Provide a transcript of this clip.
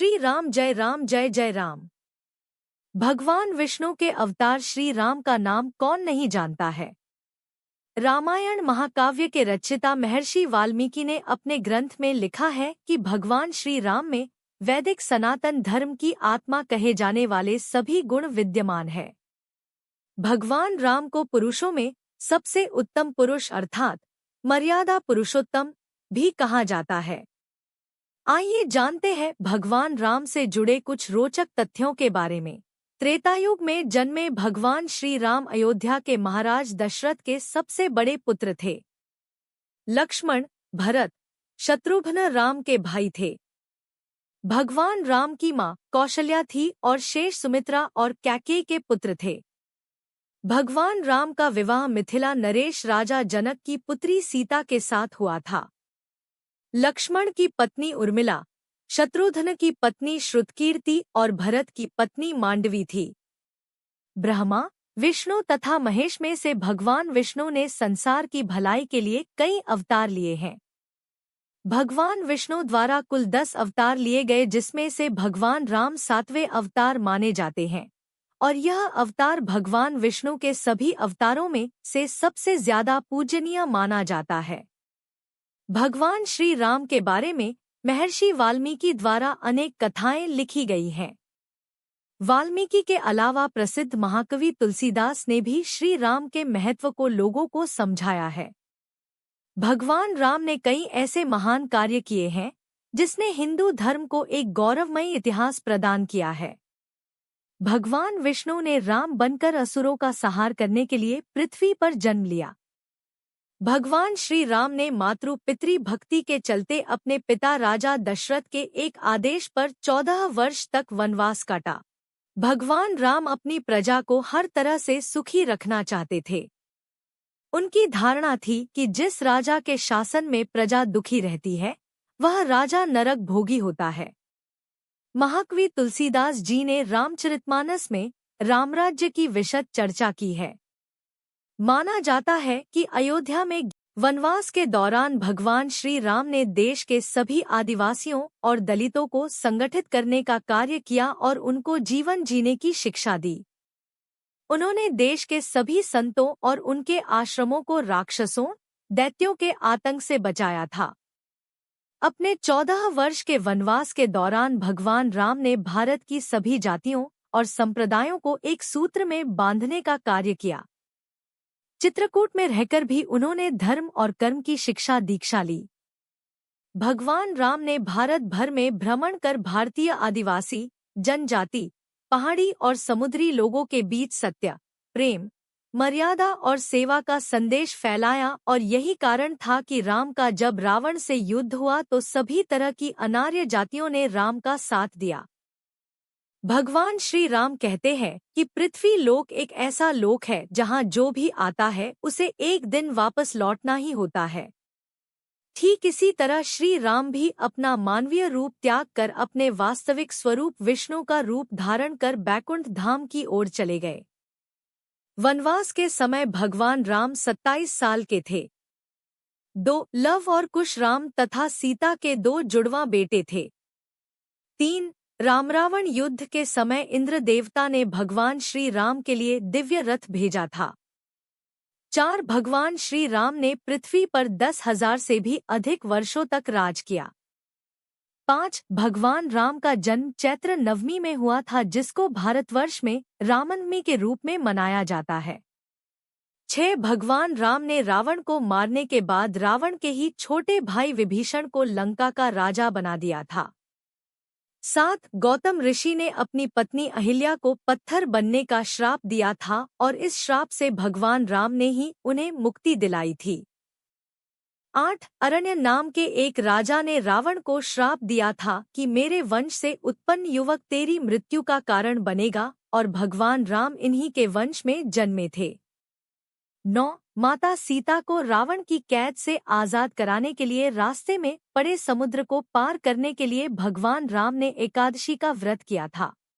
श्री राम जय जय राम। भगवान विष्णु के अवतार श्री राम का नाम कौन नहीं जानता है। रामायण महाकाव्य के रचयिता महर्षि वाल्मीकि ने अपने ग्रंथ में लिखा है कि भगवान श्री राम में वैदिक सनातन धर्म की आत्मा कहे जाने वाले सभी गुण विद्यमान है। भगवान राम को पुरुषों में सबसे उत्तम पुरुष अर्थात मर्यादा पुरुषोत्तम भी कहा जाता है। आइए जानते हैं भगवान राम से जुड़े कुछ रोचक तथ्यों के बारे में। त्रेतायुग में जन्मे भगवान श्री राम अयोध्या के महाराज दशरथ के सबसे बड़े पुत्र थे। लक्ष्मण, भरत, शत्रुघ्न राम के भाई थे। भगवान राम की मां कौशल्या थी और शेष सुमित्रा और कैकेयी के पुत्र थे। भगवान राम का विवाह मिथिला नरेश राजा जनक की पुत्री सीता के साथ हुआ था। लक्ष्मण की पत्नी उर्मिला, शत्रुघ्न की पत्नी श्रुतकीर्ति और भरत की पत्नी मांडवी थी। ब्रह्मा, विष्णु तथा महेश में से भगवान विष्णु ने संसार की भलाई के लिए कई अवतार लिए हैं। भगवान विष्णु द्वारा कुल 10 अवतार लिए गए, जिसमें से भगवान राम 7वें अवतार माने जाते हैं और यह अवतार भगवान विष्णु के सभी अवतारों में से सबसे ज्यादा पूजनीय माना जाता है। भगवान श्री राम के बारे में महर्षि वाल्मीकि द्वारा अनेक कथाएं लिखी गई हैं। वाल्मीकि के अलावा प्रसिद्ध महाकवि तुलसीदास ने भी श्री राम के महत्व को लोगों को समझाया है। भगवान राम ने कई ऐसे महान कार्य किए हैं जिसने हिंदू धर्म को एक गौरवमयी इतिहास प्रदान किया है। भगवान विष्णु ने राम बनकर असुरों का संहार करने के लिए पृथ्वी पर जन्म लिया। भगवान श्री राम ने मातृ पितृ भक्ति के चलते अपने पिता राजा दशरथ के एक आदेश पर 14 वर्ष तक वनवास काटा। भगवान राम अपनी प्रजा को हर तरह से सुखी रखना चाहते थे। उनकी धारणा थी कि जिस राजा के शासन में प्रजा दुखी रहती है वह राजा नरक भोगी होता है। महाकवि तुलसीदास जी ने रामचरितमानस में रामराज्य की विशद चर्चा की है। माना जाता है कि अयोध्या में वनवास के दौरान भगवान श्री राम ने देश के सभी आदिवासियों और दलितों को संगठित करने का कार्य किया और उनको जीवन जीने की शिक्षा दी। उन्होंने देश के सभी संतों और उनके आश्रमों को राक्षसों, दैत्यों के आतंक से बचाया था। अपने 14 वर्ष के वनवास के दौरान भगवान राम ने भारत की सभी जातियों और संप्रदायों को एक सूत्र में बांधने का कार्य किया। चित्रकूट में रहकर भी उन्होंने धर्म और कर्म की शिक्षा दीक्षा ली। भगवान राम ने भारत भर में भ्रमण कर भारतीय आदिवासी, जनजाति, पहाड़ी और समुद्री लोगों के बीच सत्य, प्रेम, मर्यादा और सेवा का संदेश फैलाया और यही कारण था कि राम का जब रावण से युद्ध हुआ तो सभी तरह की अनार्य जातियों ने राम का साथ दिया। भगवान श्री राम कहते हैं कि पृथ्वी लोक एक ऐसा लोक है जहां जो भी आता है उसे एक दिन वापस लौटना ही होता है। ठीक इसी तरह श्री राम भी अपना मानवीय रूप त्याग कर अपने वास्तविक स्वरूप विष्णु का रूप धारण कर बैकुंठ धाम की ओर चले गए। वनवास के समय भगवान राम 27 साल के थे। 2 लव और कुश राम तथा सीता के 2 जुड़वा बेटे थे। 3 राम रावण युद्ध के समय इंद्र देवता ने भगवान श्री राम के लिए दिव्य रथ भेजा था। 4 भगवान श्री राम ने पृथ्वी पर 10,000 से भी अधिक वर्षों तक राज किया। 5 भगवान राम का जन्म चैत्र नवमी में हुआ था, जिसको भारतवर्ष में रामनवमी के रूप में मनाया जाता है। 6 भगवान राम ने रावण को मारने के बाद रावण के ही छोटे भाई विभीषण को लंका का राजा बना दिया था। 7 गौतम ऋषि ने अपनी पत्नी अहिल्या को पत्थर बनने का श्राप दिया था और इस श्राप से भगवान राम ने ही उन्हें मुक्ति दिलाई थी। 8 अरण्य नाम के एक राजा ने रावण को श्राप दिया था कि मेरे वंश से उत्पन्न युवक तेरी मृत्यु का कारण बनेगा, और भगवान राम इन्हीं के वंश में जन्मे थे। 9 माता सीता को रावण की कैद से आजाद कराने के लिए रास्ते में पड़े समुद्र को पार करने के लिए भगवान राम ने एकादशी का व्रत किया था।